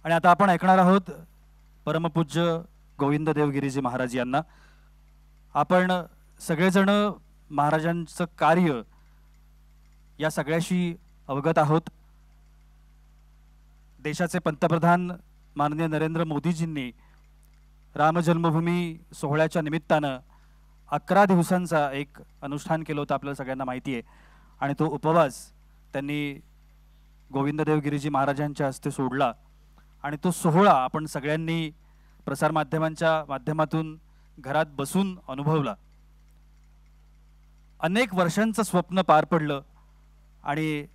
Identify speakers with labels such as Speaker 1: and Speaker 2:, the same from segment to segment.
Speaker 1: आणि आता आपण ऐकणार आहोत परमपूज्य गोविंद देवगिरीजी महाराज यांना। आपण सगळेजण महाराजांचं कार्य या सगळ्याशी अवगत आहोत। देशाचे पंतप्रधान माननीय नरेंद्र मोदीजींनी राम जन्मभूमी सोहळ्याच्या निमित्तानं 11 दिवसांचा एक अनुष्ठान केलं होतं, आपल्याला सगळ्यांना माहिती आहे। आणि तो उपवास त्यांनी गोविंद देवगिरीजी महाराजांच्या हस्ते सोडला आणि तो सोहळा आपण सगळ्यांनी प्रसार माध्यमांच्या माध्यमातून घरात बसून अनुभवला। अनेक वर्षांचं स्वप्न पार पडलं आणि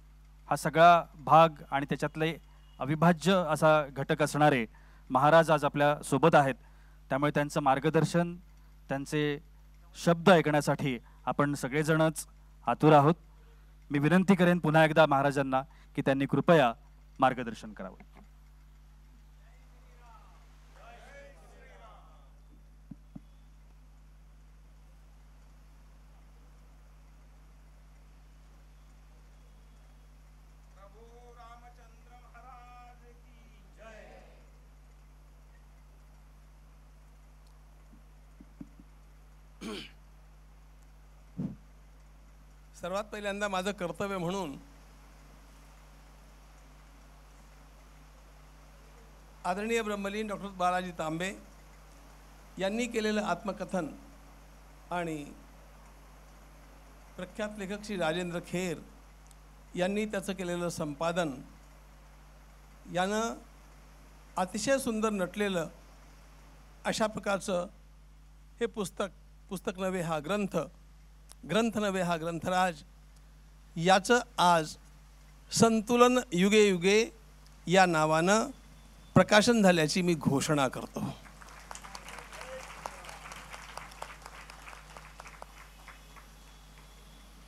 Speaker 1: हा सगळा भाग आणि त्याच्यातले अविभाज्य असा घटक असणारे महाराज आज आपल्या सोबत आहेत। त्यामुळे त्यांचं मार्गदर्शन, त्यांचे शब्द ऐकण्यासाठी आपण सगळेजणच आतुर आहोत। मी विनंती करेन पुन्हा एकदा महाराजांना की त्यांनी कृपया मार्गदर्शन करावं।
Speaker 2: सर्वात पहिल्यांदा माझं कर्तव्य म्हणून आदरणीय ब्रह्मलीन डॉक्टर बालाजी तांबे यांनी केलेलं आत्मकथन आणि प्रख्यात लेखक श्री राजेंद्र खेर यांनी त्याचं केलेलं संपादन यानं अतिशय सुंदर नटलेलं अशा प्रकारचं हे पुस्तक नव्हे हा ग्रंथ, ग्रंथ नव्हे हा ग्रंथराज याचं आज संतुलन युगे युगे या नावानं प्रकाशन झाल्याची मी घोषणा करतो।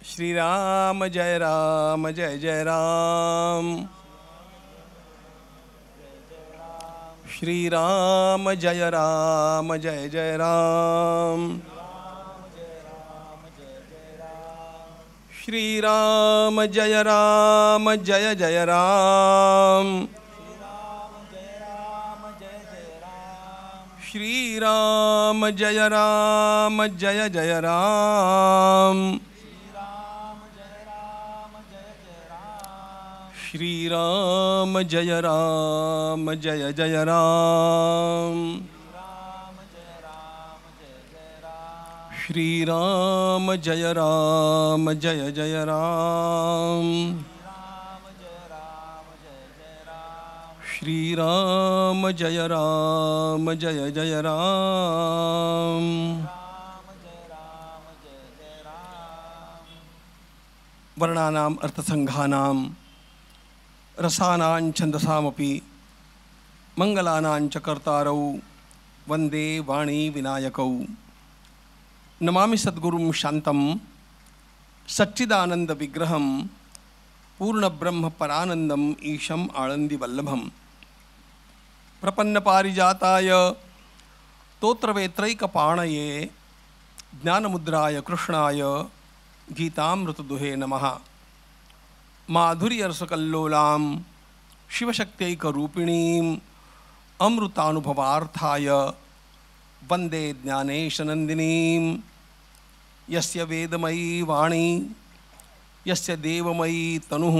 Speaker 2: श्रीराम जय राम जय जय राम, श्रीराम जय राम जय जय राम, श्रीराम जय राम जय जय राम, श्रीराम जय राम जय जय राम, श्रीराम जय राम जय जय राम, श्रीराम जय राम जय जय राम, श्रीराम जय राम जय जय राम। वर्णानां अर्थसंघानां रसानां छन्दसामपि मंगलानां च कर्तारौ वंदे वाणी विनायकौ। नमामि सद्गुरुं शान्तं सच्चिदानंद विग्रहं पूर्णब्रह्म परानंदम् ईशम् आनन्दिवल्लभम्। प्रपन्नपारिजाताय तोत्रवेत्रैकपाणये ज्ञानमुद्राय कृष्णाय गीतामृतदुहे नमः। माधुर्यरसकल्लोलां शिवशक्त्यैकरूपिणीम् अमृतानुभवार्थाय वन्दे ज्ञानेशनन्दिनीं। यस्य वेदमयी वाणी, यस्य देवमयी तनुः,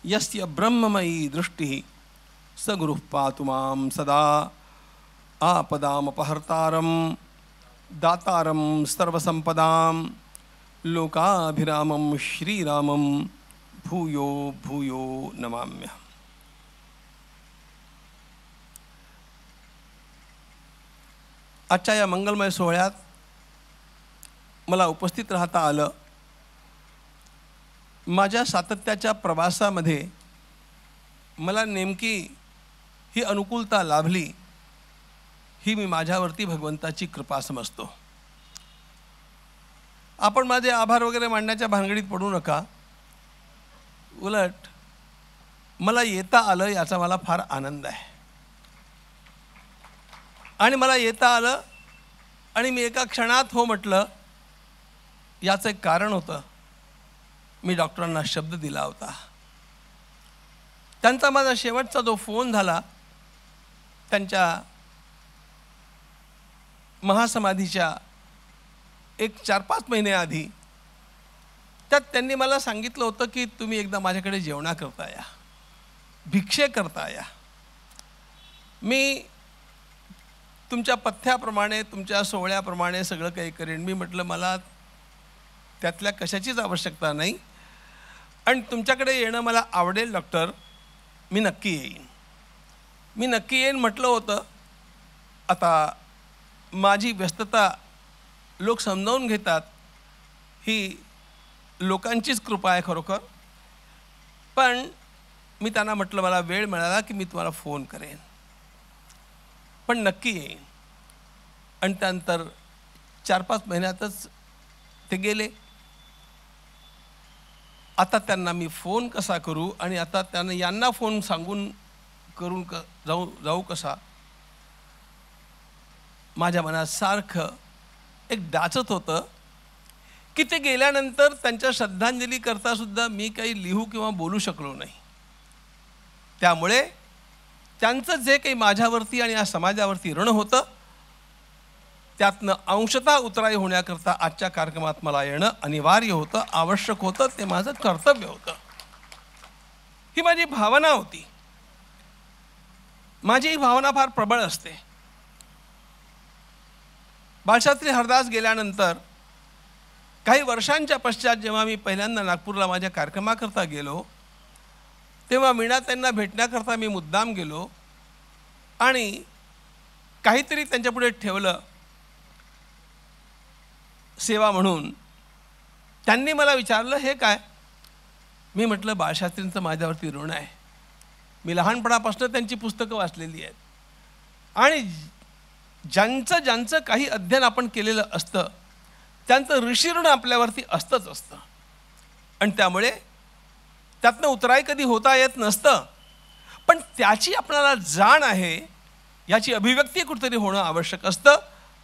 Speaker 2: यस्य ब्रह्ममयी दृष्टिः, स गुरुः पातु मां सदा। आपदामपहर्तारं दातारं सर्वसम्पदां लोकाभिरामं श्रीरामं भूयो भूयो नमाम्यहम्। आजच्या या मंगलमय सोहळ्यात मला उपस्थित राहता आलं। माझ्या सातत्याच्या प्रवासामध्ये मला नेमकी ही अनुकूलता लाभली, ही मी माझ्यावरती भगवंताची कृपा समजतो। आपण माझे आभार वगैरे मांडण्याच्या भानगडीत पडू नका, उलट मला येता आलं याचा मला फार आनंद आहे। आणि मला येता आलं आणि मी एका क्षणात हो म्हटलं याचं एक कारण होतं। मी डॉक्टरांना शब्द दिला होता, त्यांचा माझा शेवटचा जो फोन झाला त्यांच्या महासमाधीच्या एक 4-5 महिन्याआधी त्यात त्यांनी मला सांगितलं होतं की तुम्ही एकदा माझ्याकडे जेवणा करता या, भिक्षे करता या. मी तुमच्या पथ्याप्रमाणे तुमच्या सोहळ्याप्रमाणे सगळं काही करेन. मी म्हटलं मला त्यातल्या कशाचीच आवश्यकता नाही आणि तुमच्याकडे येणं मला आवडेल डॉक्टर, मी नक्की येईन म्हटलं होतं. आता माझी व्यस्तता लोक समजावून घेतात, ही लोकांचीच कृपा आहे खरोखर. पण मी त्यांना म्हटलं मला वेळ मिळाला की मी तुम्हाला फोन करेन, पण नक्की येईन. आणि त्यानंतर 4-5 महिन्यातच ते गेले. आता त्यांना मी फोन कसा करू आणि आता त्यांना यांना फोन सांगून करून जाऊ कसा, माझ्या मनात सारखं एक डाचत होतं की ते गेल्यानंतर त्यांच्या श्रद्धांजली करता सुद्धा मी काही लिहू किंवा बोलू शकलो नाही. त्यामुळे त्यांचं जे काही माझ्यावरती आणि या समाजावरती ऋण होतं त्यातनं अंशतः उतराई होण्याकरता आजच्या कार्यक्रमात मला येणं अनिवार्य होतं, आवश्यक होतं, ते माझं कर्तव्य होतं. ही माझी भावना होती. माझी ही भावना फार प्रबळ असते. बाळशास्त्री हरदास गेल्यानंतर काही वर्षांच्या पश्चात जेव्हा मी पहिल्यांदा नागपूरला माझ्या कार्यक्रमाकरता गेलो तेव्हा मीना त्यांना भेटण्याकरता मी मुद्दाम गेलो आणि काहीतरी त्यांच्यापुढे ठेवलं सेवा म्हणून. त्यांनी मला विचारलं हे काय. मी म्हटलं बाळशास्त्रींचं माझ्यावरती ऋण आहे. मी लहानपणापासून त्यांची पुस्तकं वाचलेली आहेत आणि ज्यांचं काही अध्ययन आपण केलेलं असतं त्यांचं ऋषीऋण आपल्यावरती असतंच असतं आणि त्यामुळे त्यातनं उतराई कधी होता येत नसतं. पण त्याची आपल्याला जाण आहे याची अभिव्यक्ती कुठेतरी होणं आवश्यक असतं.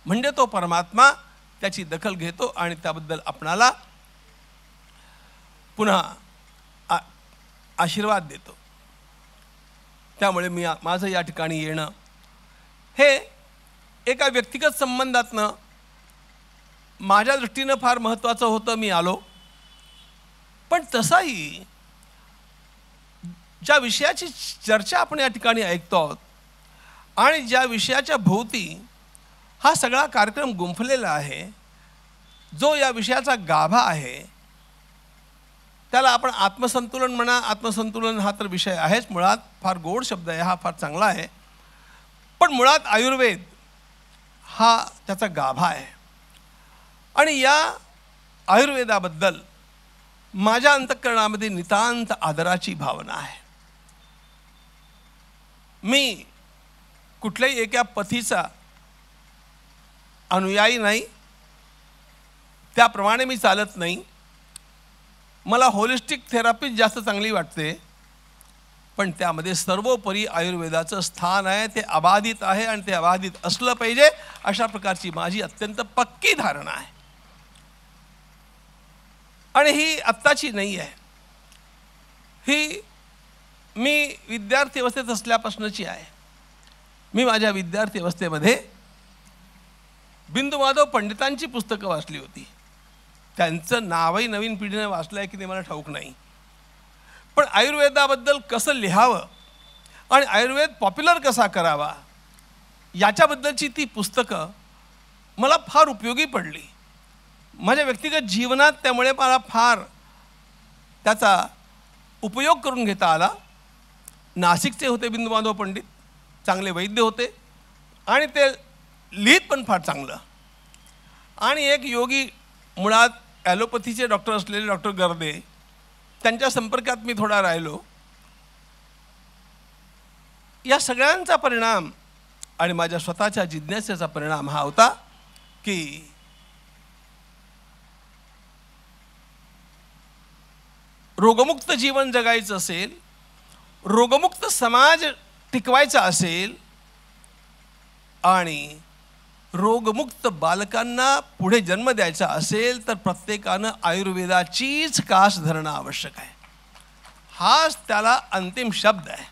Speaker 2: म्हणजे तो परमात्मा त्याची दखल घेतो आणि त्याबद्दल आपणाला पुन्हा आशीर्वाद देतो. त्यामुळे माझं या ठिकाणी येणं हे एका व्यक्तिगत संबंधातनं माझ्या दृष्टीनं फार महत्त्वाचं होतं. मी आलो. पण तसाही ज्या विषयाची चर्चा आपण या ठिकाणी ऐकतो आहोत आणि ज्या विषयाच्या भोवती हा सगळा कार्यक्रम गुंफलेला आहे, जो या विषयाचा गाभा आहे त्याला आपण आत्मसंतुलन म्हणा. आत्मसंतुलन हा तर विषय आहेच, मुळात फार गोड शब्द आहे, हा फार चांगला आहे. पण मुळात आयुर्वेद हा त्याचा गाभा आहे आणि या आयुर्वेदाबद्दल माझ्या अंतःकरणामध्ये नितांत आदराची भावना आहे. मी कुठल्याही एका पथीचा अनुयायी नाही, त्याप्रमाणे मी चालत नाही. मला होलिस्टिक थेरपी जास्त चांगली वाटते, पण त्यामध्ये सर्वोपरी आयुर्वेदाचं स्थान आहे. ते अबाधित आहे आणि ते अबाधित असलं पाहिजे अशा प्रकारची माझी अत्यंत पक्की धारणा आहे. आणि ही आत्ताची नाही आहे, ही मी विद्यार्थी अवस्थेत असल्यापासूनची आहे. मी माझ्या विद्यार्थी अवस्थेमध्ये बिंदू माधव पंडितांची पुस्तकं वाचली होती. त्यांचं नावही नवीन पिढीने वाचलं आहे की ते मला ठाऊक नाही. पण आयुर्वेदाबद्दल कसं लिहावं आणि आयुर्वेद पॉप्युलर कसा करावा याच्याबद्दलची ती पुस्तकं मला फार उपयोगी पडली माझ्या व्यक्तिगत जीवनात. त्यामुळे मला फार त्याचा उपयोग करून घेता आला. नाशिकचे होते बिंदू माधव पंडित, चांगले वैद्य होते आणि ते लिहित पण फार चांगलं. आणि एक योगी मुळात ॲलोपॅथीचे डॉक्टर असलेले डॉक्टर गर्दे, त्यांच्या संपर्कात मी थोडा राहिलो. या सगळ्यांचा परिणाम आणि माझ्या स्वतःच्या जिज्ञासेचा परिणाम हा होता की रोगमुक्त जीवन जगायचं असेल, रोगमुक्त समाज टिकवायचा असेल आणि रोगमुक्त बालकांना पुढे जन्म द्यायचा असेल तर प्रत्येकानं आयुर्वेदाचीच कास धरणं आवश्यक आहे. हाच त्याला अंतिम शब्द आहे.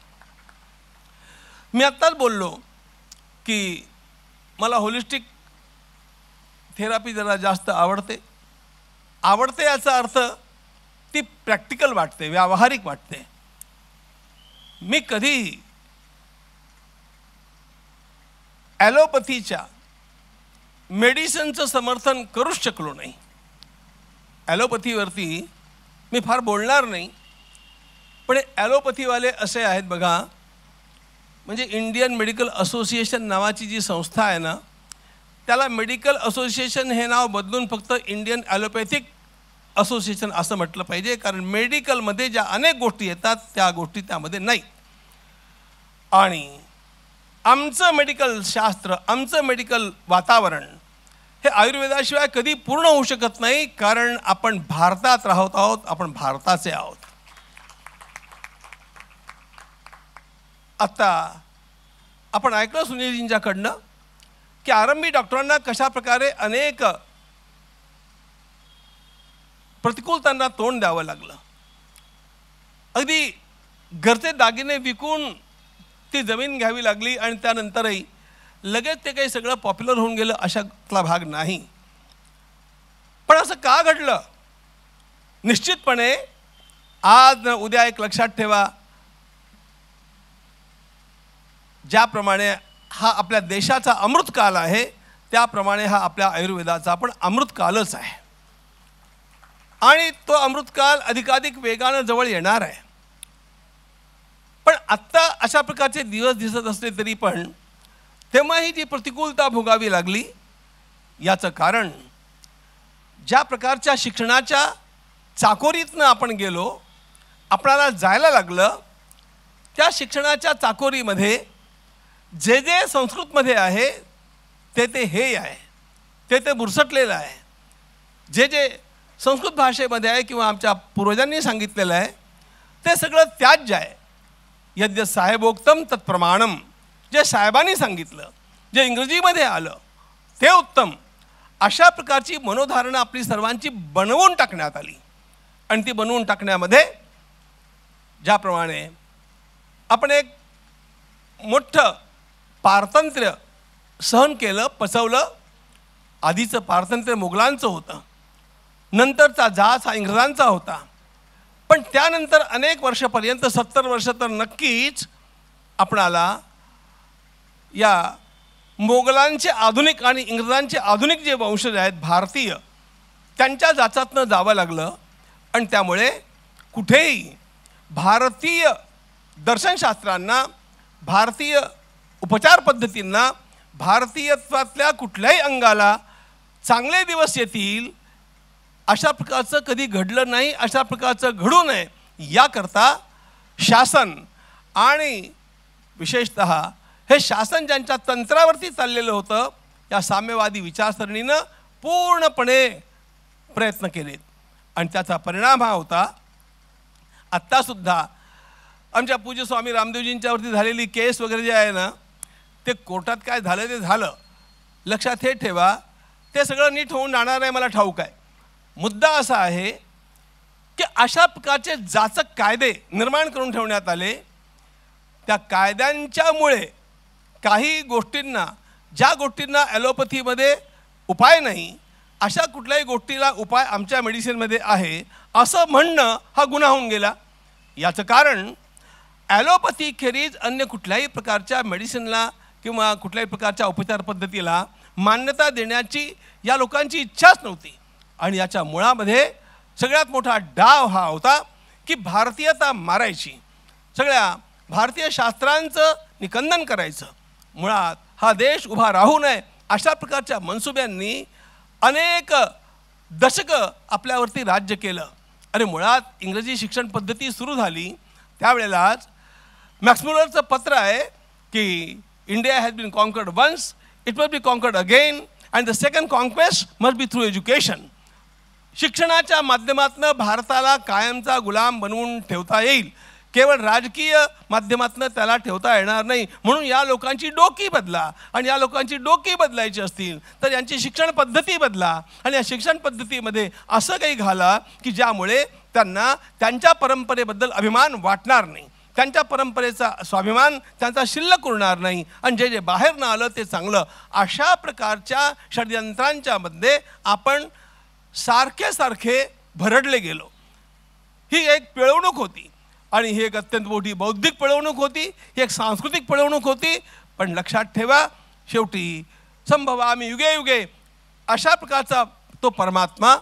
Speaker 2: मी आत्ताच बोललो की मला होलिस्टिक थेरपी जरा जास्त आवडते. आवडते याचा अर्थ ती प्रॅक्टिकल वाटते, व्यावहारिक वाटते. मी कधी ॲलोपॅथीच्या मेडिसिनचं समर्थन करूच शकलो नाही. ॲलोपॅथीवरती मी फार बोलणार नाही, पण ॲलोपॅथीवाले असे आहेत बघा, म्हणजे इंडियन मेडिकल असोसिएशन नावाची जी संस्था आहे ना, त्याला मेडिकल असोसिएशन हे नाव बदलून फक्त इंडियन ॲलोपॅथिक असोसिएशन असं म्हटलं पाहिजे, कारण मेडिकलमध्ये ज्या अनेक गोष्टी येतात त्या गोष्टी त्यामध्ये नाही. आणि आमचं मेडिकल शास्त्र, आमचं मेडिकल वातावरण हे आयुर्वेदाशिवाय कधी पूर्ण होऊ शकत नाही, कारण आपण भारतात राहत आहोत, आपण भारताचे आहोत. आता आपण ऐकलं सुनीलजींच्याकडनं की आरंभी डॉक्टरांना कशा प्रकारे अनेक प्रतिकूलतांना तोंड द्यावं लागलं. अगदी घरचे दागिने विकून ती जमीन घ्यावी लागली आणि त्यानंतरही लगेच ते काही सगळं पॉप्युलर होऊन गेलं अशातला भाग नाही. पण असं का घडलं? निश्चितपणे आज उद्या एक लक्षात ठेवा, ज्याप्रमाणे हा आपल्या देशाचा अमृतकाल आहे त्याप्रमाणे हा आपल्या आयुर्वेदाचा पण अमृतकालच आहे. आणि तो अमृतकाल अधिकाधिक वेगानं जवळ येणार आहे. पण आत्ता अशा प्रकारचे दिवस दिसत असले तरी पण तेव्हा ही जी प्रतिकूलता भोगावी लागली याचं कारण ज्या प्रकारच्या शिक्षणाच्या चाकोरीतनं आपण गेलो, आपल्याला जायला लागलं, त्या शिक्षणाच्या चाकोरीमध्ये जे जे संस्कृतमध्ये आहे ते हे आहे, ते बुरसटलेलं आहे. जे जे संस्कृत भाषेमध्ये आहे किंवा आमच्या पूर्वजांनी सांगितलेलं आहे ते सगळं त्याज्य आहे. यद्य साहेबोक्तम तत्प्रमाणम, जे साहेबांनी सांगितलं, जे इंग्रजीमध्ये आलं ते उत्तम, अशा प्रकारची मनोधारणा आपली सर्वांची बनवून टाकण्यात आली. आणि ती बनवून टाकण्यामध्ये ज्याप्रमाणे आपण एक मोठं पारतंत्र्य सहन केलं, पचवलं. आधीचं पारतंत्र्य मुघलांचं होतं, नंतरचा जाच हा इंग्रजांचा होता. पण त्यानंतर अनेक वर्षापर्यंत 70 वर्ष तर नक्कीच आपणाला या मोगलांचे आधुनिक आणि इंग्रजांचे आधुनिक जे वंशज आहेत भारतीय, त्यांच्या जाचातनं जावं लागलं. आणि त्यामुळे कुठेही भारतीय दर्शनशास्त्रांना, भारतीय उपचार पद्धतींना, भारतीयत्वातल्या कुठल्याही अंगाला चांगले दिवस येतील अशा प्रकारचं कधी घडलं नाही. अशा प्रकारचं घडू नये याकरता शासन आणि विशेषतः हे शासन ज्यांच्या तंत्रावरती चाललेलं होतं या साम्यवादी विचारसरणीनं पूर्णपणे प्रयत्न केलेत. आणि त्याचा परिणाम हा होता, आत्तासुद्धा आमच्या पूज्य स्वामी रामदेवजींच्यावरती झालेली केस वगैरे जे आहे ना, ते कोर्टात काय झालं ते झालं. लक्षात हे ठेवा, ते सगळं नीट होऊन जाणार आहे मला ठाऊक आहे. मुद्दा असा आहे की अशा प्रकारचे जाचक कायदे निर्माण करून ठेवण्यात आले. त्या कायद्यांच्यामुळे काही गोष्टींना, ज्या गोष्टींना ॲलोपॅथीमध्ये उपाय नाही, अशा कुठल्याही गोष्टीला उपाय आमच्या मेडिसिनमध्ये आहे असं म्हणणं हा गुन्हा होऊन गेला. याचं कारण ॲलोपॅथीखेरीज अन्य कुठल्याही प्रकारच्या मेडिसिनला किंवा कुठल्याही प्रकारच्या उपचार पद्धतीला मान्यता देण्याची या लोकांची इच्छाच नव्हती. आणि याच्या मुळामध्ये सगळ्यात मोठा डाव हा होता की भारतीयता मारायची, सगळ्या भारतीय शास्त्रांचं निकंदन करायचं, मुळात हा देश उभा राहू नये अशा प्रकारच्या मनसुब्यांनी अनेक दशकं आपल्यावरती राज्य केलं. आणि मुळात इंग्रजी शिक्षण पद्धती सुरू झाली त्यावेळेलाच मॅक्स मुलरचं पत्र आहे की India has been conquered once, it must be conquered again, and the second conquest must be through education. शिक्षणाच्या माध्यमातून भारताला कायमचा गुलाम बनवून ठेवता येईल, केवळ राजकीय माध्यमातून त्याला ठेवता येणार नाही. म्हणून या लोकांची डोकी बदला, आणि या लोकांची डोकी बदलायची असतील तर यांची शिक्षण पद्धती बदला. आणि या शिक्षण पद्धतीमध्ये असं काही घाला की ज्यामुळे त्यांना त्यांच्या परंपरेबद्दल अभिमान वाटणार नाही. त्यांच्या परंपरेचा स्वाभिमान त्यांचा शिल्लक उरणार नाही आणि जे जे बाहेर न आलं ते चांगलं. अशा प्रकारच्या षडयंत्रांच्या मध्ये आपण सारखे भरडले गेलो. ही एक पिळवणूक होती आणि ही एक अत्यंत मोठी बौद्धिक पिळवणूक होती, ही एक सांस्कृतिक पिळवणूक होती. पण लक्षात ठेवा, शेवटी संभवामी युगे युगे अशा प्रकारचा तो परमात्मा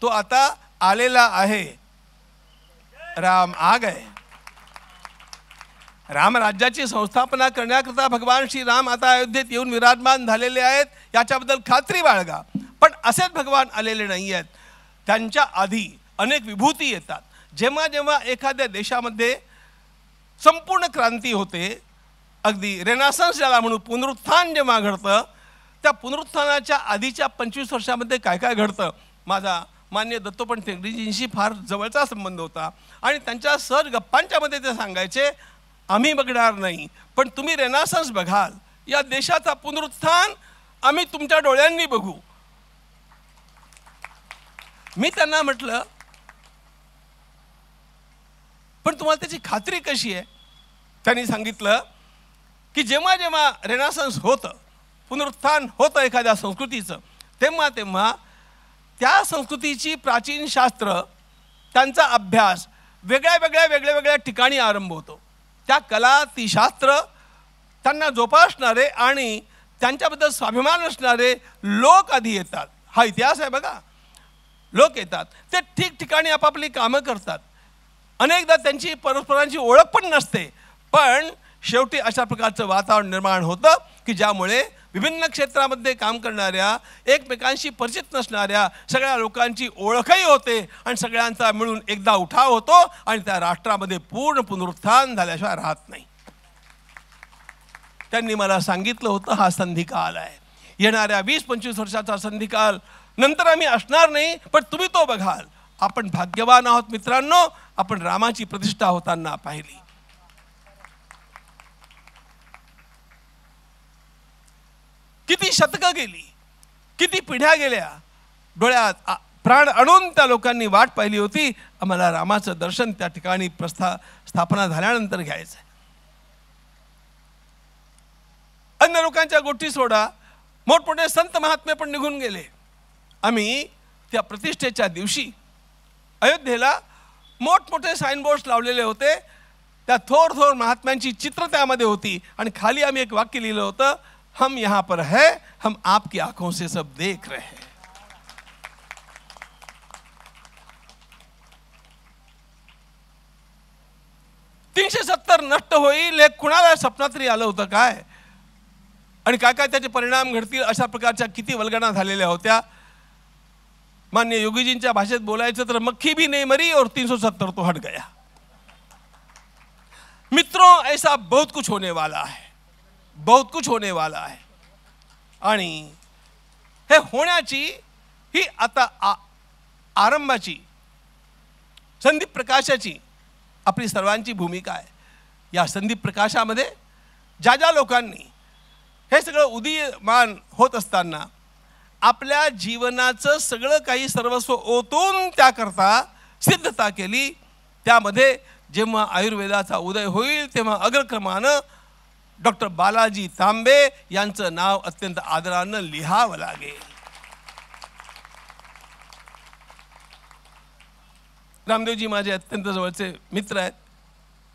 Speaker 2: तो आता आलेला आहे. राम आ गए. रामराज्याची संस्थापना करण्याकरता भगवान श्रीराम आता अयोध्येत येऊन विराजमान झालेले आहेत, याच्याबद्दल खात्री बाळगा. पण असेच भगवान आलेले नाही आहेत. त्यांच्या आधी अनेक विभूती येतात. जेव्हा जेव्हा एखाद्या देशामध्ये संपूर्ण क्रांती होते, अगदी रेनासन्स ज्याला म्हणून पुनरुत्थान जेव्हा घडतं, त्या पुनरुत्थानाच्या आधीच्या 25 वर्षामध्ये काय काय घडतं. माझा मान्य दत्तोपंत ठेंगडीजींशी फार जवळचा संबंध होता आणि त्यांच्या सहज गप्पांच्या मध्ये ते सांगायचे, आम्ही बघणार नाही पण तुम्ही रेनासन्स बघाल, या देशाचा पुनरुत्थान आम्ही तुमच्या डोळ्यांनी बघू. मी त्यांना म्हटलं, पण तुम्हाला त्याची खात्री कशी आहे? त्यांनी सांगितलं की जेव्हा जेव्हा रेनासन्स होतं, पुनरुत्थान होतं एखाद्या संस्कृतीचं, तेव्हा तेव्हा त्या संस्कृतीची प्राचीन शास्त्र, त्यांचा अभ्यास वेगळ्या ठिकाणी आरंभ होतो. त्या कला, ती शास्त्र त्यांना जोपासणारे आणि त्यांच्याबद्दल स्वाभिमान असणारे लोक आधी येतात. हा इतिहास आहे बघा. लोक येतात, ते ठिकठिकाणी आपापली कामं करतात. अनेकदा त्यांची परस्परांची ओळख पण नसते, पण शेवटी अशा प्रकारचं वातावरण निर्माण होतं की ज्यामुळे विभिन्न क्षेत्रामध्ये काम करणाऱ्या, एकमेकांशी परिचित नसणाऱ्या सगळ्या लोकांची ओळखही होते आणि सगळ्यांचा मिळून एकदा उठाव होतो आणि त्या राष्ट्रामध्ये पूर्ण पुनरुत्थान झाल्याशिवाय राहत नाही. त्यांनी मला सांगितलं होतं, हा संधिकाल आहे, येणाऱ्या 20-25 वर्षाचा संधिकाल, नंतर आम्ही असणार नाही पण तुम्ही तो बघाल. आपण भाग्यवान आहोत मित्रांनो, आपण रामाची प्रतिष्ठा होताना पाहिली. किती शतकं गेली, किती पिढ्या गेल्या, डोळ्यात प्राण आणून त्या लोकांनी वाट पाहिली होती, आम्हाला रामाचं दर्शन त्या ठिकाणी स्थापना झाल्यानंतर घ्यायचं. अन्य लोकांच्या गोष्टी सोडा, मोठमोठे संत महात्मे पण निघून गेले. आम्ही त्या प्रतिष्ठेच्या दिवशी अयोध्येला मोठमोठे साईनबोर्ड्स लावलेले होते. त्या थोर महात्म्यांची चित्र त्यामध्ये होती आणि खाली आम्ही एक वाक्य लिहिलं होतं, हम यहाँ पर है, हम आपकी आंखों से सब देख रहे हैं. $370 नष्ट होईल हे कुणाला स्वप्नात तरी आलं होतं काय? आणि काय काय त्याचे परिणाम घडतील अशा प्रकारच्या किती वल्गना झालेल्या होत्या. मान्य योगीजींच्या भाषेत बोलायचं तर मक्खी भी नहीं मरी और 370 तो हट गया. मित्रों, ऐसा बहुत कुछ होने वाला है, बहुत कुछ होने वाला है. आणि हे होण्याची ही आता आरंभाची, संदीप प्रकाशाची आपली सर्वांची भूमिका आहे. या संदीप प्रकाशामध्ये ज्या ज्या लोकांनी हे सगळं उदीयमान होत असताना आपल्या जीवनाचं सगळं काही सर्वस्व ओतून त्याकरता सिद्धता केली, त्यामध्ये जेव्हा आयुर्वेदाचा उदय होईल तेव्हा अग्रक्रमानं डॉक्टर बालाजी तांबे यांचं नाव अत्यंत आदरानं लिहावं लागेल. रामदेवजी माझे अत्यंत जवळचे मित्र आहेत,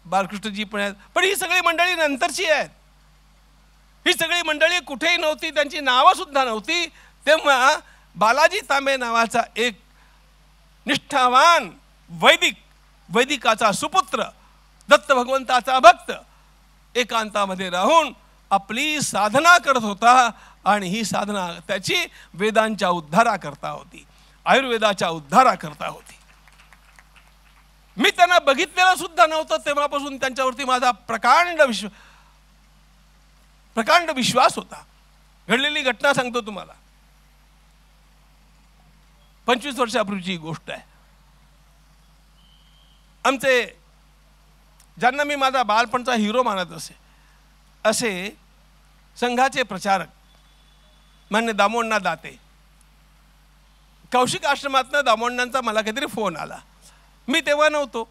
Speaker 2: बालकृष्णजी पण आहेत, पण ही सगळी मंडळी नंतरची आहेत. ही सगळी मंडळी कुठेही नव्हती, त्यांची नावं सुद्धा नव्हती. तेव्हा बालाजी तांबे नावाचा एक निष्ठावान वैदिकाचा सुपुत्र, दत्त भगवंताचा भक्त एकांतामध्ये राहून आपली साधना करत होता आणि ही साधना त्याची वेदांच्या उद्धाराकरता होती, आयुर्वेदाच्या उद्धाराकरता होती. मी त्यांना बघितलेलं सुद्धा नव्हतं, तेव्हापासून त्यांच्यावरती माझा प्रकांड विश्वास होता. घडलेली घटना सांगतो तुम्हाला. 25 वर्षापूर्वीची गोष्ट आहे. आमचे, ज्यांना मी माझा बालपणचा हिरो मानत असे संघाचे प्रचारक मान्य दामोअण्णा दाते, कौशिक आश्रमातनं दामोअण्णांचा मला काहीतरी फोन आला. मी तेव्हा नव्हतो,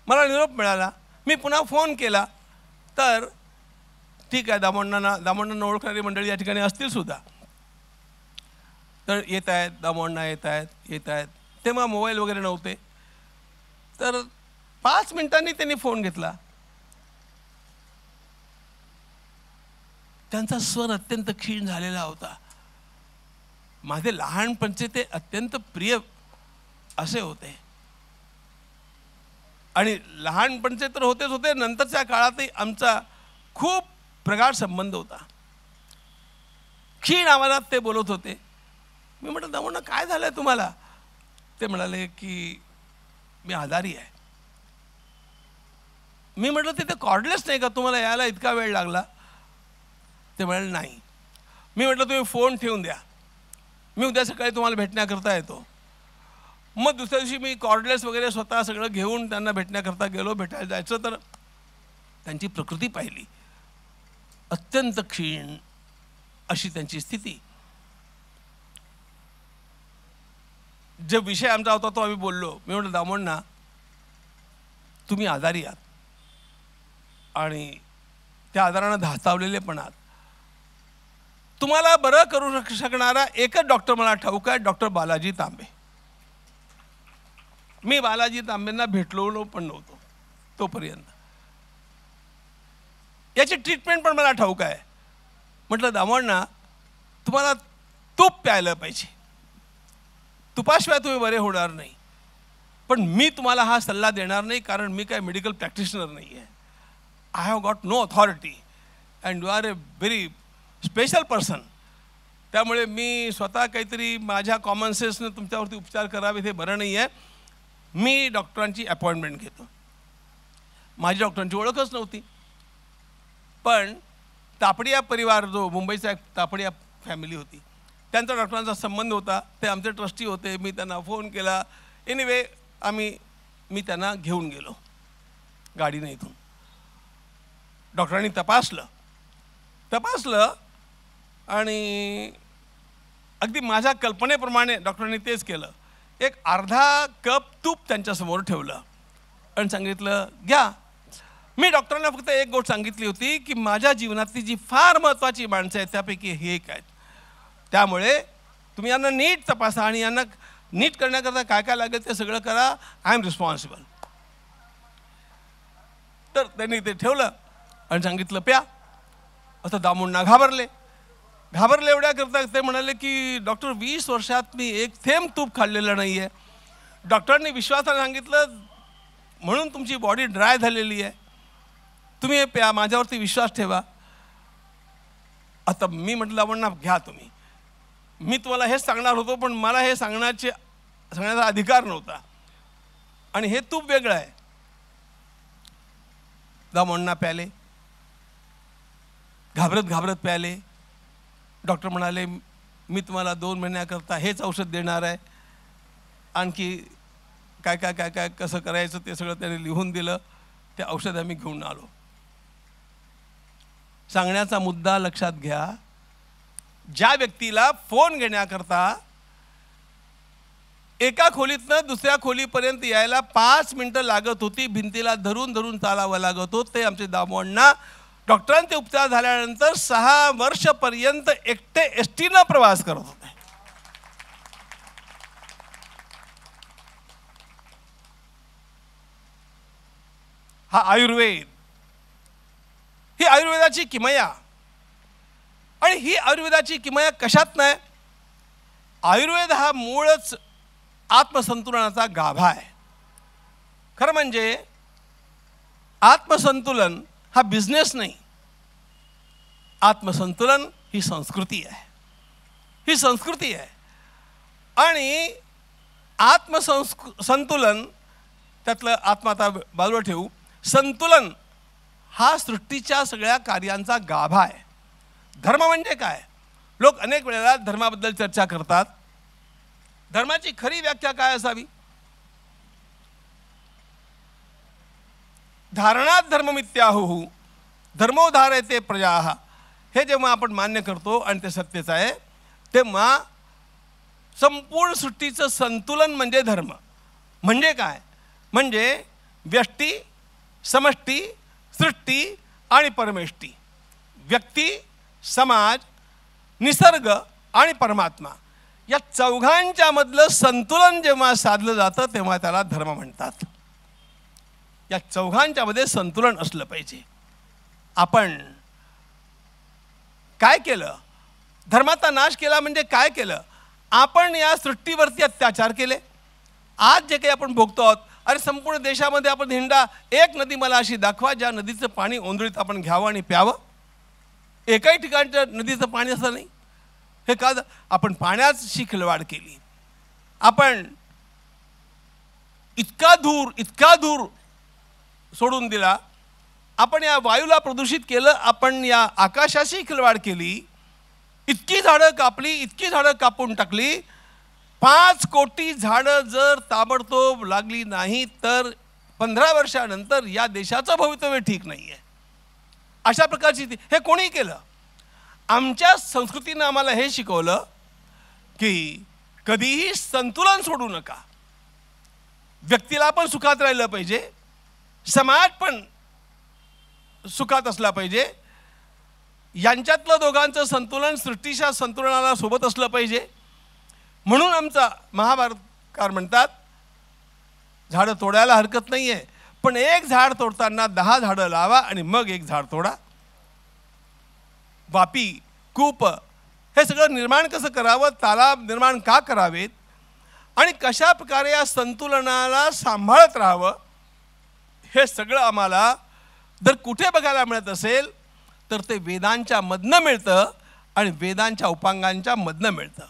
Speaker 2: मला निरोप मिळाला. मी पुन्हा फोन केला तर ठीक आहे, दामोंडांना ओळखणारी मंडळी या ठिकाणी असतील सुद्धा, तर येत आहेत, दामोंडा येत आहेत. तेव्हा मोबाईल वगैरे नव्हते. तर 5 मिनिटांनी त्यांनी फोन घेतला. त्यांचा स्वर अत्यंत क्षीण झालेला होता. माझे लहानपणचे ते अत्यंत प्रिय असे होते आणि लहानपणचे तर होतेच होते, नंतरच्या काळातही आमचा खूप प्रगाढ संबंध होता. क्षीण आवाजात ते बोलत होते. मी म्हटलं, दामोंडा काय झालंय तुम्हाला? ते म्हणाले की मी आजारी आहे. मी म्हटलं तिथे कॉर्डलेस नाही का, तुम्हाला यायला इतका वेळ लागला? ते म्हणाले नाही. मी म्हटलं तुम्ही फोन ठेवून द्या, मी उद्या सकाळी तुम्हाला भेटण्याकरता येतो. मग दुसऱ्या दिवशी मी कॉर्डलेस वगैरे स्वतः सगळं घेऊन त्यांना भेटण्याकरता गेलो. भेटायला जायचं तर त्यांची प्रकृती पाहिली, अत्यंत क्षीण अशी त्यांची स्थिती. जो विषय आमचा होता तो आम्ही बोललो. मी म्हटलं, दामोंडा तुम्ही आजारी आहात आणि त्या आजारानं धास्तावलेले पण आहात. तुम्हाला बरं करू शकणारा एकच डॉक्टर मला ठाऊक आहे, डॉक्टर बालाजी तांबे. मी बालाजी तांबेंना भेटलो पण नव्हतो तोपर्यंत. याची ट्रीटमेंट पण मला ठाऊक आहे. म्हटलं, दामोंडा तुम्हाला तूप प्यायला पाहिजे, तुपाशिवाय तुम्ही बरे होणार नाही. पण मी तुम्हाला हा सल्ला देणार नाही, कारण मी काय मेडिकल प्रॅक्टिशनर नाही आहे. I have got no authority and you are a very special person. त्यामुळे मी स्वतः काहीतरी माझ्या कॉमन सेन्सनं तुमच्यावरती उपचार करावे हे बरं नाही आहे. मी डॉक्टरांची अपॉइंटमेंट घेतो. माझी डॉक्टरांची ओळखच नव्हती, पण तापडिया परिवार जो मुंबईचा एक तापडिया फॅमिली होती, त्यांचा डॉक्टरांचा संबंध होता. ते आमचे ट्रस्टी होते. मी त्यांना फोन केला. एनिवे मी त्यांना घेऊन गेलो गाडीने इथून. डॉक्टरांनी तपासलं आणि अगदी माझ्या कल्पनेप्रमाणे डॉक्टरांनी तेच केलं. एक अर्धा कप तूप त्यांच्यासमोर ठेवलं आणि सांगितलं, घ्या. मी डॉक्टरांना फक्त एक गोष्ट सांगितली होती की माझ्या जीवनातली जी फार महत्त्वाची माणसं आहेत त्यापैकी हे एक आहेत. त्यामुळे तुम्ही यांना नीट तपासा आणि यांना नीट करण्याकरता काय काय लागेल ते सगळं करा. I am responsible. तर त्यांनी ते ठेवलं आणि सांगितलं, प्या. असं दामोंडा घाबरले. एवढ्या करता ते म्हणाले की डॉक्टर 20 वर्षात मी एक थेंब तूप खाल्लेलं नाही आहे. डॉक्टरांनी विश्वासाने सांगितलं म्हणून तुमची बॉडी ड्राय झालेली आहे, तुम्ही हे प्या, माझ्यावरती विश्वास ठेवा. आता मी म्हटलं, दामोंडा घ्या तुम्ही. मी तुम्हाला हेच सांगणार होतो, पण मला हे सांगण्याचा अधिकार नव्हता आणि हे तूप वेगळं आहे. दामोंडा प्याले, घाबरत प्याले. डॉक्टर म्हणाले, मी तुम्हाला 2 महिन्याकरता हेच औषध देणार आहे. आणखी काय काय काय काय कसं करायचं ते सगळं त्याने लिहून दिलं. ते औषध आम्ही घेऊन आलो. सांगण्याचा मुद्दा लक्षात घ्या, ज्या व्यक्तीला फोन घेण्याकरता एका खोलीतनं दुसऱ्या खोलीपर्यंत यायला 5 मिनिटं लागत होती, भिंतीला धरून धरून चालावं लागत होतं, ते आमचे दामोंडा डॉक्टरांचे उपचार झाल्यानंतर 6 वर्षपर्यंत एकटे एसटीनं प्रवास करत होते. हा आयुर्वेद, ही आयुर्वेदाची किमया. आणि ही आयुर्वेदाची किमया कशात नाही? आयुर्वेद हा मूळच आत्मसंतुलनाचा गाभा आहे. खरं म्हणजे आत्मसंतुलन हा बिझनेस नाही, आत्मसंतुलन ही संस्कृती आहे. ही संस्कृती आहे. आणि संतुलन, त्यातलं आत्मा आता बाजूला ठेवू, संतुलन हा सृष्टीच्या सगळ्या कार्यांचा गाभा आहे. धर्म म्हणजे काय? लोक अनेक वेळेला धर्माबद्दल चर्चा करतात. धर्माची खरी व्याख्या काय असावी? धारणात धर्ममित्याहुः धर्मोधारयते प्रजाः. हे जेव्हा आपण मान्य करतो आणि ते सत्यच आहे, तेव्हा संपूर्ण सृष्टीचं संतुलन म्हणजे धर्म. म्हणजे काय? म्हणजे व्यष्टी, समष्टी, सृष्टी आणि परमेष्टी, व्यक्ती, समाज, निसर्ग आणि परमात्मा, या चौघांच्या मधलं संतुलन जेव्हा साधलं जातं तेव्हा त्याला धर्म म्हणतात. या चौघांच्या मध्ये संतुलन असलं पाहिजे. आपण काय केलं? धर्माचा नाश केला म्हणजे काय केलं? आपण या सृष्टीवरती अत्याचार केले. आज जे काही आपण भोगतो आहोत, अरे संपूर्ण देशामध्ये आपण हिंडा, एक नदी मला अशी दाखवा ज्या नदीचं पाणी ओंजळीत आपण घ्यावं आणि प्यावं. एकाही ठिकाणच्या नदीचं पाणी असं नाही. हे का? आपण पाण्याची खिलवाड केली. आपण इतका धूर सोडून दिला. आपण या वायूला प्रदूषित केलं. आपण या आकाशाशी खिलवाड केली. इतकी झाडं कापली, इतकी झाडं कापून टाकली. 5 कोटी झाडं जर ताबडतोब लागली नाही तर 15 वर्षानंतर या देशाचं भवितव्य ठीक नाही आहे. अशा प्रकारची हे कोणी केलं? आमच्या संस्कृतीनं आम्हाला हे शिकवलं की कधीही संतुलन सोडू नका. व्यक्तीला पण सुखात राहिलं पाहिजे, समाज पण सुखात असला पाहिजे. यांच्यातलं दोघांचं संतुलन सृष्टीच्या संतुलनाला सोबत असलं पाहिजे. म्हणून आमचा महाभारतकार म्हणतात झाडं तोडायला हरकत नाही आहे, पण एक झाड तोडताना 10 झाडं लावा आणि मग एक झाड तोडा. वापी, कूप हे सगळं निर्माण कसं करावं, तलाव निर्माण का करावेत आणि कशा प्रकारे या संतुलनाला सांभाळत राहावं, हे सगळं आम्हाला जर कुठे बघायला मिळत असेल तर ते वेदांच्या मधनं मिळतं आणि वेदांच्या उपांगांच्या मधनं मिळतं.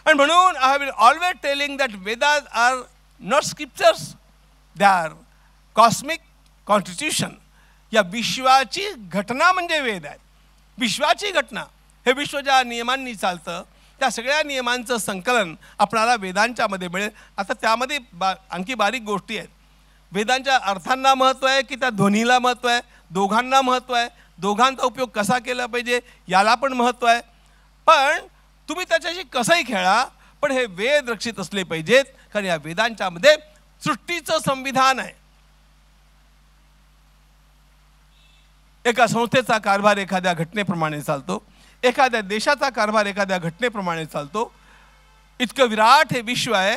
Speaker 2: आणि म्हणून I have been always telling that Vedas are not scriptures, they are cosmic constitution. या विश्वाची घटना म्हणजे वेद आहेत. विश्वाची घटना, हे विश्व ज्या नियमांनी चालतं त्या सगळ्या नियमांचं संकलन आपल्याला वेदांच्या मध्ये मिळेल. आता त्यामध्ये आणखी बारीक गोष्टी आहेत. वेदांच्या अर्थांना महत्त्व आहे की त्या ध्वनीला महत्त्व आहे, दोघांना महत्त्व आहे, दोघांचा उपयोग कसा केला पाहिजे याला पण महत्त्व आहे. पण तुम्ही त्याच्याशी कसंही खेळा, पण हे वेद रक्षित असले पाहिजेत, कारण या वेदांच्या मध्ये सृष्टीचं संविधान आहे. एका संस्थेचा कारभार एखाद्या घटनेप्रमाणे चालतो, एखाद्या देशाचा कारभार एखाद्या घटनेप्रमाणे चालतो. इतकं विराट हे विश्व आहे,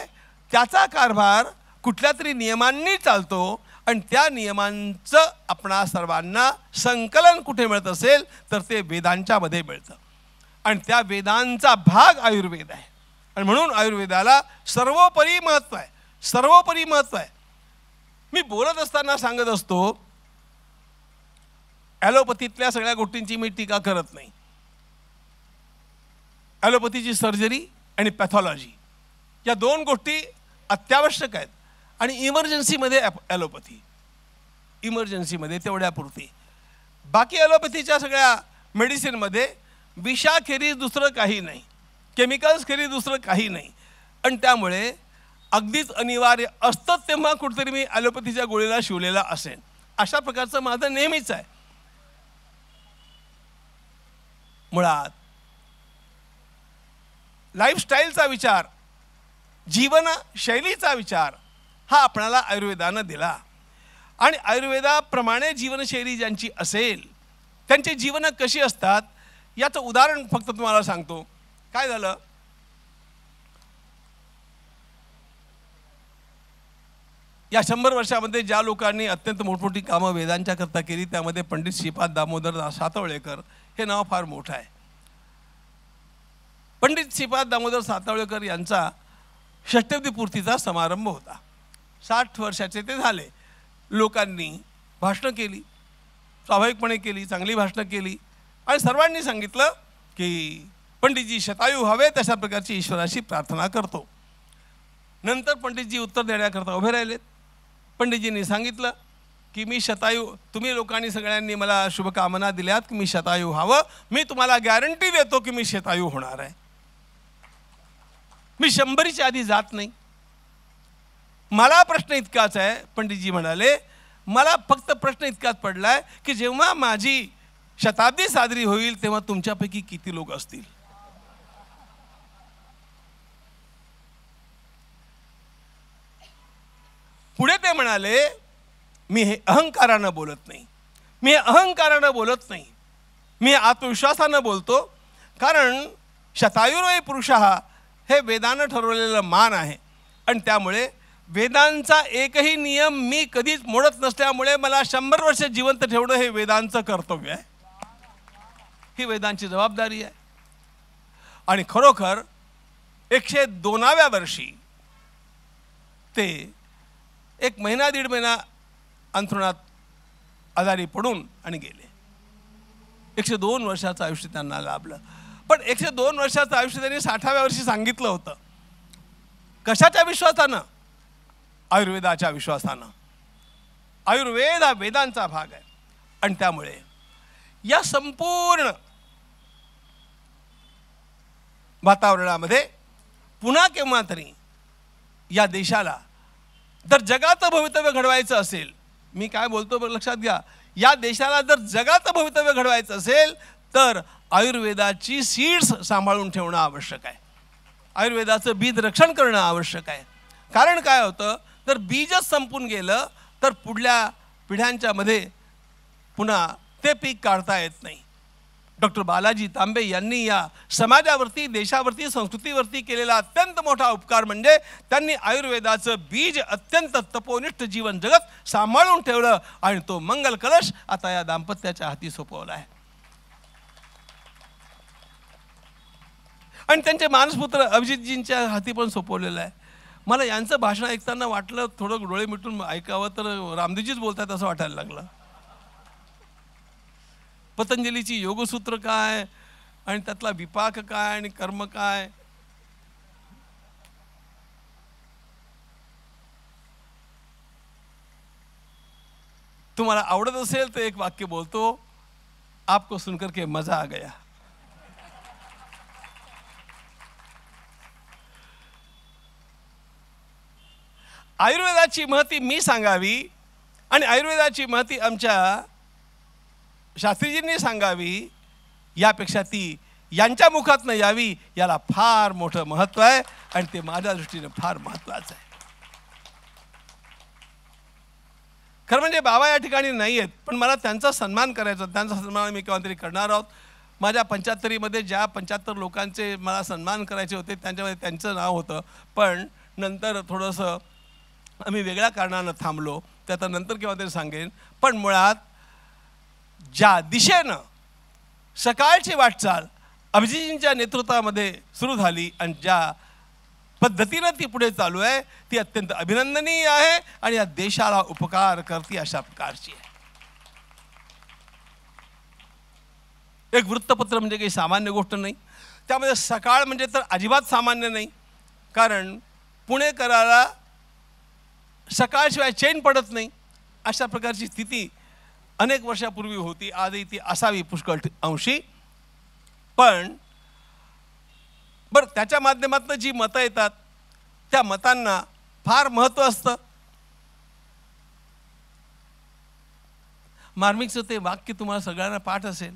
Speaker 2: त्याचा कारभार कुठल्या तरी नियमांनी चालतो आणि त्या नियमांचं आपणा सर्वांना संकलन कुठे मिळत असेल तर ते वेदांच्या मध्ये मिळतं. आणि त्या वेदांचा भाग आयुर्वेद आहे. आणि म्हणून आयुर्वेदाला सर्वोपरी महत्त्व आहे, सर्वोपरी महत्त्व आहे. मी बोलत असताना सांगत असतो, ॲलोपॅथीतल्या सगळ्या गोष्टींची मी टीका करत नाही. ॲलोपॅथीची सर्जरी आणि पॅथॉलॉजी या 2 गोष्टी अत्यावश्यक आहेत. आणि इमर्जन्सीमध्ये ॲलोपॅथी, इमर्जन्सीमध्ये तेवढ्यापुरती. बाकी ॲलोपॅथीच्या सगळ्या मेडिसिनमध्ये विषाखेरीज दुसरं काही नाही, केमिकल्सखेरीज दुसरं काही नाही. आणि त्यामुळे अगदीच अनिवार्य असतं तेव्हा कुठेतरी मी ॲलोपॅथीच्या गोळीला शिवलेला असेल. अशा प्रकारचं माझं नेहमीच आहे. मुळात लाईफस्टाईलचा विचार, जीवनशैलीचा विचार हा आपणाला आयुर्वेदानं दिला. आणि आयुर्वेदाप्रमाणे जीवनशैली ज्यांची असेल त्यांची जीवनं कशी असतात याचं उदाहरण फक्त तुम्हाला सांगतो. काय झालं, या 100 वर्षामध्ये ज्या लोकांनी अत्यंत मोठमोठी कामं वेदांच्या करता केली त्यामध्ये पंडित श्रीपाद दामोदर सातवळेकर हे नाव फार मोठं आहे. पंडित श्रीपाद दामोदर सातवळेकर यांचा षष्टविधीपूर्तीचा समारंभ होता. 60 वर्षाचे ते झाले. लोकांनी भाषणं केली, स्वाभाविकपणे केली, चांगली भाषणं केली आणि सर्वांनी सांगितलं की पंडितजी शतायू हवे, तशा प्रकारची ईश्वराशी प्रार्थना करतो. नंतर पंडितजी उत्तर देण्याकरता उभे राहिलेत. पंडितजींनी सांगितलं की मी शतायू, तुम्ही लोकांनी सगळ्यांनी मला शुभकामना दिल्यात की मी शतायू व्हावं, मी तुम्हाला गॅरंटी देतो की मी शतायू होणार आहे. मी 100च्या आधी जात नाही. मला प्रश्न इतकाच आहे, पंडितजी म्हणाले, मला फक्त प्रश्न इतकाच पडलाय की जेव्हा माझी शताब्दी साजरी होईल तेव्हा तुमच्यापैकी किती लोक असतील. पुढे ते म्हणाले, मी हे अहंकारानं बोलत नाही, मी हे अहंकारानं बोलत नाही, मी आत्मविश्वासानं बोलतो. कारण शतायुर्वय पुरुषः हे वेदानं ठरवलेलं मान आहे आणि त्यामुळे वेदांचा एकही नियम मी कधीच मोडत नसल्यामुळे मला 100 वर्ष जिवंत ठेवणं हे वेदांचं कर्तव्य आहे, ही वेदांची जबाबदारी आहे. आणि खरोखर 102व्या वर्षी ते 1 महिना 1.5 महिना अंथरुणात आजारी पडून आणि गेले. 102 वर्षाचं आयुष्य त्यांना लाभलं. पण 102 वर्षाचं आयुष्य त्यांनी 60व्या वर्षी सांगितलं होतं. कशाच्या विश्वासानं? आयुर्वेदाच्या विश्वासानं. आयुर्वेद हा वेदांचा भाग आहे आणि त्यामुळे या संपूर्ण वातावरणामध्ये पुन्हा केव्हा तरी या देशाला जर जगाचं भवितव्य घडवायचं असेल, मी काय बोलतो बरं लक्षात घ्या, या देशाला जर जगाचं भवितव्य घडवायचं असेल तर आयुर्वेदाची सीड्स सांभाळून ठेवणं आवश्यक आहे, आयुर्वेदाचं बीज रक्षण करणं आवश्यक आहे. कारण काय होतं, जर बीजच संपून गेलं तर पुढल्या पिढ्यांच्या मध्ये पुन्हा ते पीक काढता येत नाही. डॉक्टर बालाजी तांबे यांनी या समाजावरती, देशावरती, संस्कृतीवरती केलेला अत्यंत मोठा उपकार म्हणजे त्यांनी आयुर्वेदाचं बीज अत्यंत तपोनिष्ठ जीवन जगत सांभाळून ठेवलं आणि तो मंगल कलश आता या दाम्पत्याच्या हाती सोपवला आहे. आणि त्यांचे मानसपुत्र अभिजितजींच्या हाती पण सोपवलेलं आहे. मला यांचं भाषण ऐकताना वाटलं थोडं डोळे मिटून ऐकावं तर रामदेवजीच बोलतात असं वाटायला लागलं. पतंजलीची योगसूत्र काय आणि त्यातला विपाक काय आणि कर्म काय. तुम्हाला आवडत असेल तर एक वाक्य बोलतो, आपको सुनकर के मजा आ गया. आयुर्वेदाची महती मी सांगावी आणि आयुर्वेदाची महती आमच्या शास्त्रीजींनी सांगावी यापेक्षा ती यांच्या मुखातनं यावी, याला फार मोठं महत्त्व आहे आणि ते माझ्या दृष्टीने फार महत्त्वाचं आहे. खरं म्हणजे बाबा या ठिकाणी नाही आहेत, पण मला त्यांचा सन्मान करायचा, त्यांचा सन्मान मी केव्हा तरी करणार आहोत. माझ्या 75मध्ये ज्या 75 लोकांचे मला सन्मान करायचे होते त्यांच्यामध्ये त्यांचं नाव होतं, पण नंतर थोडंसं आम्ही वेगळ्या कारणानं थांबलो, ते आता नंतर केव्हा तरी सांगेन. पण मुळात ज्या दिशेनं सकाळची वाटचाल अभिजितजींच्या नेतृत्वामध्ये सुरू झाली आणि ज्या पद्धतीनं ती पुढे चालू आहे ती अत्यंत अभिनंदनीय आहे आणि या देशाला उपकार करते अशा प्रकारची आहे. एक वृत्तपत्र म्हणजे काही सामान्य गोष्ट नाही, त्यामध्ये सकाळ म्हणजे तर अजिबात सामान्य नाही. कारण पुणेकराला सकाळशिवाय चैन पडत नाही अशा प्रकारची स्थिती अनेक वर्षापूर्वी होती, आजही ती असावी पुष्कळ अंशी. पण बरं, त्याच्या माध्यमातून जी मतं येतात त्या मतांना फार महत्त्व असतं. मार्मिकचं ते वाक्य तुम्हाला सगळ्यांना पाठ असेल,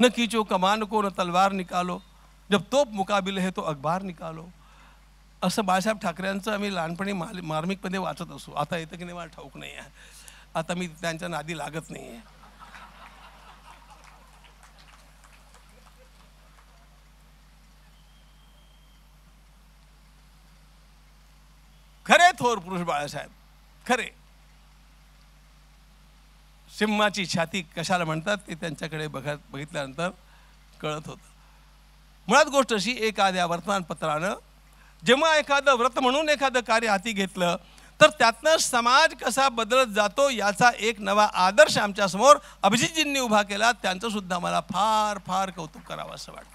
Speaker 2: न खींचो कमान को न तलवार निकालो, जब तोप मुकाबिले है तो अखबार निकालो. असं बाळासाहेब ठाकरेंचं आम्ही लहानपणी मार्मिकमध्ये वाचत असू. आता येतं की नाही मला ठाऊक नाही आहे, आता मी त्यांच्या नादी लागत नाही आहे. खरे थोर पुरुष बाळासाहेब, खरे. सिंहाची छाती कशाला म्हणतात ते त्यांच्याकडे बघितल्यानंतर कळत होतं. मुळात गोष्ट अशी, एखाद्या वर्तमानपत्रानं जेव्हा एखादं व्रत म्हणून एखादं कार्य हाती घेतलं तर त्यातनं समाज कसा बदलत जातो याचा एक नवा आदर्श आमच्यासमोर अभिजितजींनी उभा केला. त्यांचं सुद्धा मला फार फार कौतुक करावं असं वाटतं.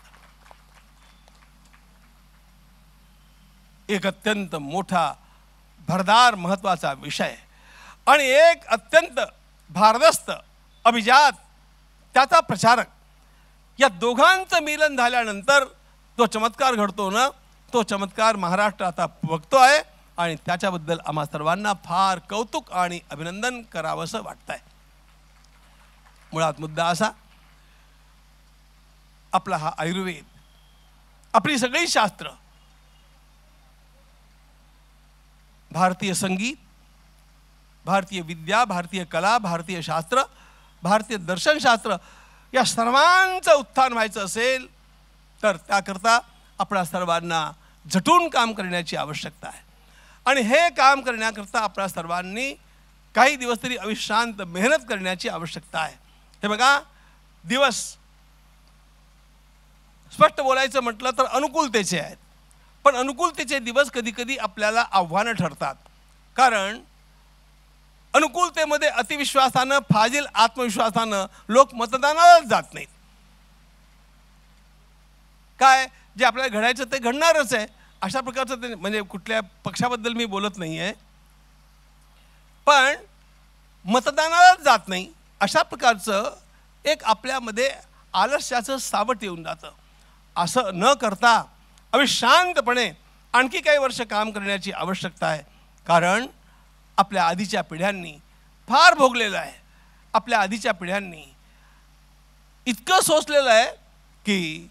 Speaker 2: एक अत्यंत मोठा भरदार महत्त्वाचा विषय आणि एक अत्यंत भारदस्त अभिजात त्याचा प्रचारक, या दोघांचं मिलन झाल्यानंतर तो चमत्कार घडतो ना, तो चमत्कार महाराष्ट्र आता बघतो आहे आणि त्याच्याबद्दल आम्हा सर्वांना फार कौतुक आणि अभिनंदन करावंसं वाटतंय. मुळात मुद्दा असा, आपला हा आयुर्वेद, आपली सगळी शास्त्र, भारतीय संगीत, भारतीय विद्या, भारतीय कला, भारतीय शास्त्र, भारतीय दर्शनशास्त्र या सर्वांचं उत्थान व्हायचं असेल तर त्याकरता आपणा सर्वांना झटून काम करण्याची आवश्यकता आहे. आणि हे काम करण्याकरता आपणा सर्वांनी काही दिवस तरी अविश्रांत मेहनत करण्याची आवश्यकता आहे. हे बघा, दिवस स्पष्ट बोलायचं म्हटलं तर अनुकूलतेचे आहेत, पण अनुकूलतेचे दिवस कधी कधी आपल्याला आव्हानं ठरतात. कारण अनुकूलतेमध्ये अतिविश्वासानं, फाजील आत्मविश्वासानं लोक मतदानालाच जात नाहीत. काय जे आपल्याला घडायचं ते घडणारच आहे अशा प्रकारचं ते, म्हणजे कुठल्या पक्षाबद्दल मी बोलत नाही आहे, पण मतदानालाच जात नाही अशा प्रकारचं एक आपल्यामध्ये आलस्याचं सावट येऊन जातं. असं न करता अविश्रांतपणे आणखी काही वर्ष काम करण्याची आवश्यकता आहे. कारण आपल्या आधीच्या पिढ्यांनी फार भोगलेलं आहे. आपल्या आधीच्या पिढ्यांनी इतकं सोसलेलं आहे की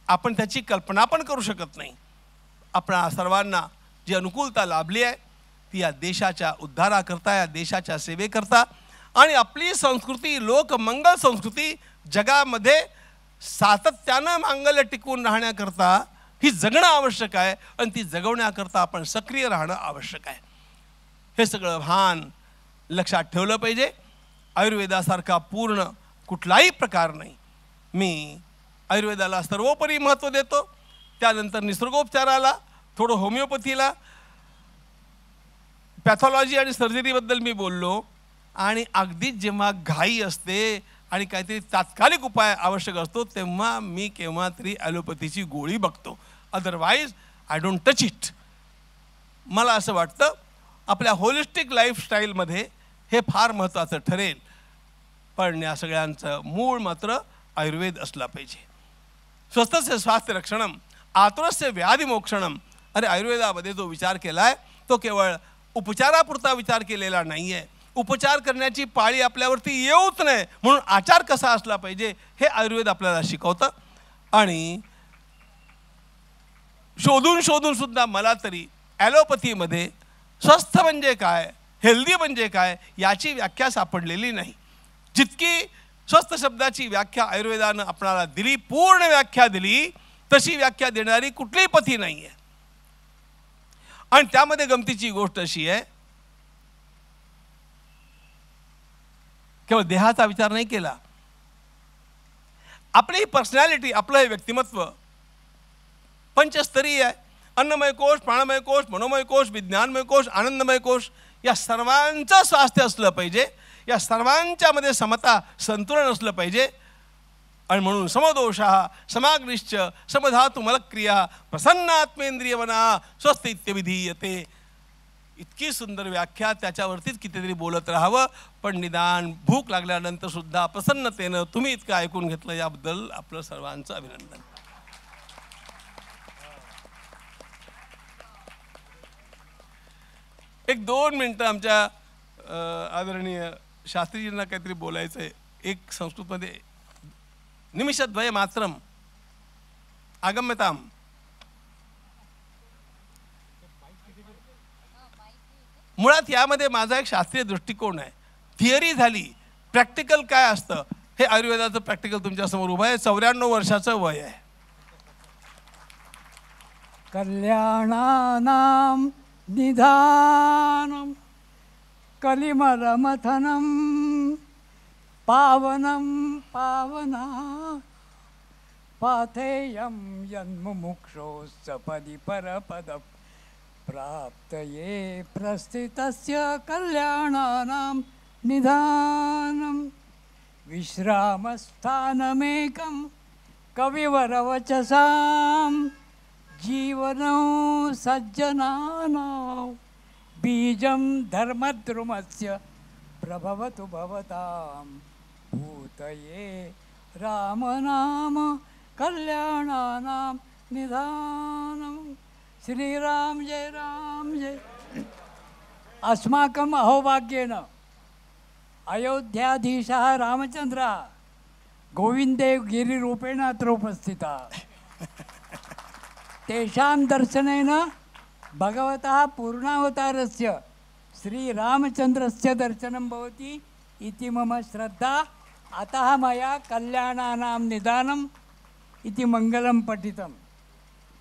Speaker 2: आपण त्याची कल्पना पण करू शकत नाही. आपणा सर्वांना जी अनुकूलता लाभली आहे ती या देशाच्या उद्धाराकरता, या देशाच्या सेवेकरता आणि आपली संस्कृती, लोकमंगल संस्कृती जगामध्ये सातत्यानं मांगल्य टिकवून राहण्याकरता ही जगणं आवश्यक आहे आणि ती जगवण्याकरता आपण सक्रिय राहणं आवश्यक आहे. हे सगळं भान लक्षात ठेवलं पाहिजे. आयुर्वेदासारखा पूर्ण कुठलाही प्रकार नाही. मी आयुर्वेदाला सर्वोपरी महत्त्व देतो, त्यानंतर निसर्गोपचाराला, थोडं होमिओपॅथीला, पॅथॉलॉजी आणि सर्जरीबद्दल मी बोललो. आणि अगदीच जेव्हा घाई असते आणि काहीतरी तात्कालिक उपाय आवश्यक असतो तेव्हा मी केव्हा तरी ॲलोपॅथीची गोळी बघतो. Otherwise I don't touch it. मला असं वाटतं आपल्या होलिस्टिक लाईफस्टाईलमध्ये हे फार महत्त्वाचं ठरेल. पण या सगळ्यांचं मूळ मात्र आयुर्वेद असला पाहिजे. स्वस्थस्य स्वास्थ्य रक्षणम, आतुरस्य व्याधिमोक्षणम. अरे आयुर्वेदामध्ये जो विचार केला आहे तो केवळ उपचारापुरता विचार केलेला नाही आहे. उपचार करण्याची पाळी आपल्यावरती येऊच नये म्हणून आचार कसा असला पाहिजे हे आयुर्वेद आपल्याला शिकवतं. आणि शोधून शोधून सुद्धा मला तरी ॲलोपॅथीमध्ये स्वस्थ म्हणजे काय, हेल्दी म्हणजे काय याची व्याख्या सापडलेली नाही. जितकी स्वस्थ शब्दाची व्याख्या आयुर्वेदानं आपणाला दिली, पूर्ण व्याख्या दिली, तशी व्याख्या देणारी कुठलीही पथी नाही आहे. आणि त्यामध्ये गमतीची गोष्ट अशी आहे, केवळ देहाचा विचार नाही केला. आपली पर्सनॅलिटी, आपलं हे व्यक्तिमत्व पंचस्तरीय आहे. अन्नमय कोश, प्राणमय कोश, मनोमय कोश, विज्ञानमय कोश, आनंदमय कोश या सर्वांचं स्वास्थ्य असलं पाहिजे. या सर्वांच्यामध्ये समता, संतुलन असलं पाहिजे. आणि म्हणून समदोषः समाग्निश्च समधातु मलक्रिया प्रसन्नात्मेंद्रियवना स्वस्थ इत्यविधीयते. इतकी सुंदर व्याख्या, त्याच्यावरतीच कितीतरी बोलत राहावं. पण निदान भूक लागल्यानंतर सुद्धा प्रसन्नतेनं तुम्ही इतकं ऐकून घेतलं याबद्दल आपलं सर्वांचं अभिनंदन. एक 2 मिनटं आमच्या आदरणीय शास्त्रीजींना काहीतरी बोलायचं आहे. एक संस्कृतमध्ये निमिषद्वय मात्रम आगम्यताम. मुळात यामध्ये माझा एक शास्त्रीय दृष्टिकोन आहे. थिअरी झाली, प्रॅक्टिकल काय असतं हे आयुर्वेदाचं प्रॅक्टिकल तुमच्यासमोर उभं आहे. 94 वर्षाचं वय आहे.
Speaker 3: कल्याणानां निधानं कलिमलमथनं पावनं पावना पाथेयं यन्मुमुक्षोस्सपदि परपदं प्राप्तये प्रस्थितस्य कल्याणानां निधानं विश्रामस्थानमेकं कविवरवचसां जीवनं सज्जनानां बीजं धर्मद्रुमस्य प्रभवतु भवतां भूतये रामनाम कल्याणानां निधानं. श्रीराम जय राम जय. अस्माकम् अहोभाग्येन अयोध्याधीशः रामचन्द्रः गोविन्दे गिरिरूपेण अत्र उपस्थितः. तेषां दर्शनेन भगवतः पूर्णावतारस्य श्रीरामचन्द्रस्य दर्शनं भवति इति मम श्रद्धा। अतः मया कल्याणानां निदानम् इति मङ्गलं पठितं।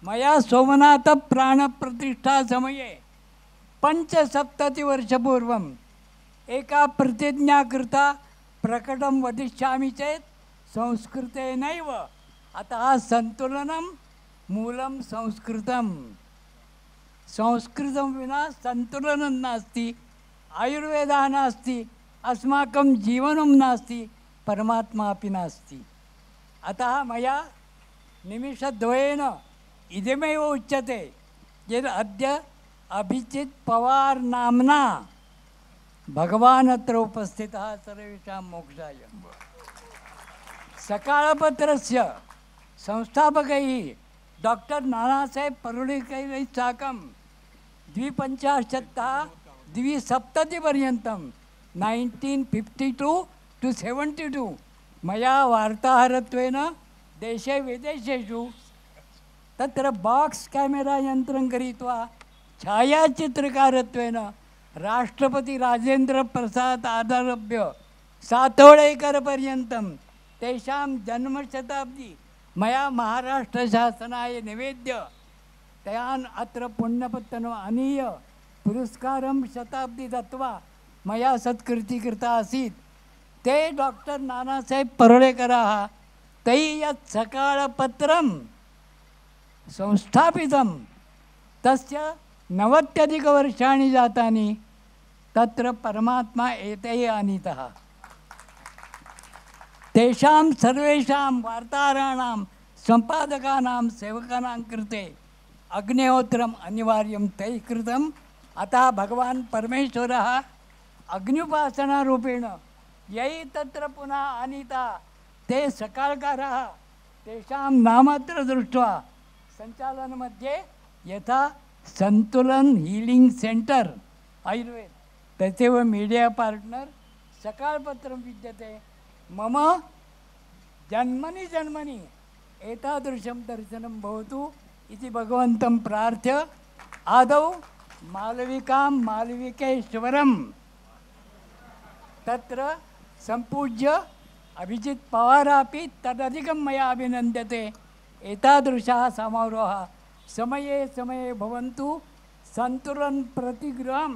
Speaker 3: मया सोमनाथप्राणप्रतिष्ठासमये 75 एका प्रतिज्ञा कृता, प्रकटं वदिष्यामि चेत् संस्कृतेनैव। अतः संतुलनं मूलं संस्कृतं। संस्कृतं विना संतुलनं नास्ति, आयुर्वेदः नास्ति, अस्माकं जीवनं नास्ति, परमात्मा अपि नास्ति। अतः मया निमिषद्वयेन इदमेव उच्यते यद् अद्य अभिजित् पवार नाम्ना भगवान् अत्र उपस्थितः सर्वेषां मोक्षाय। सकाळपत्रस्य संस्थापकैः डॉक्टर नानासाहेब परुळेकरैः साकं 250तः 270पर्यन्तं 1952 to 72 मया वार्ताहरत्वेन देशे विदेशेषु तत्र बॉक्स कॅमेरा यन्त्रं गृहीत्वा छायाचित्रकारत्वेन राष्ट्रपति राजेन्द्र प्रसाद आदारभ्य सातोळेकरपर्यन्तं तेषां जन्मशताब्दी मया महाराष्ट्रशासनाय निवेद्य तान् अत्र पुण्यपत्तनम् आनीय पुरस्कारं शताब्दी दत्वा मया सत्कृतिः कृता आसीत्। ते डॉक्टर नानासाहेब परुळेकरः तैः यत् सकाळपत्रं संस्थापितं तस्य 90 जातानि। तत्र परमात्मा एतैः आनीतः। तेषां सर्वेषां वार्ताहराणां सम्पादकानां सेवकानां कृते अग्निहोत्रम् अनिवार्यं तैः कृतम्। अतः भगवान् परमेश्वरः अग्न्युपासनारूपेण यैः तत्र पुनः आनीता ते सकाळकाराः तेषां नामत्र दृष्ट्वा सञ्चालनमध्ये यथा संतुलन हीलिंग सेंटर आयुर्वेद तथैव मीडिया पार्टनर सकाळपत्रं विद्यते। मम जन्मनि जन्मनि एतादृशं दर्शनं भवतु इति भगवन्तं प्रार्थ्य आदौ मालविकां मालविकेश्वरं तत्र सम्पूज्य अभिजित् पवारापि तदधिकं मया अभिनन्द्यते। एतादृशः समारोहः समये समये भवन्तु। संतुलन प्रतिगृहं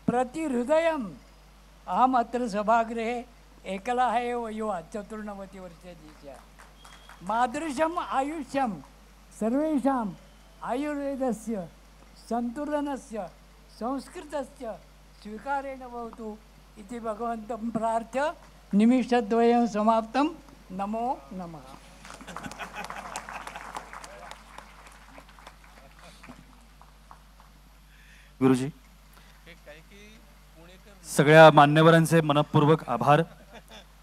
Speaker 3: प्रतिहृदयम्। अहम् अत्र सभागृहे एकलः एव युवा 94 वर्षाची। मादृशम् आयुष्यं सर्वेषाम् आयुर्वेदस्य संतुलनस्य संस्कृतस्य स्वीकारेण भवतु इति भगवन्तं प्रार्थ्य निमिषद्वयं समाप्तं। नमो नमः।
Speaker 1: गुरुजी, सगळ्या मान्यवरांचे मनपूर्वक आभार।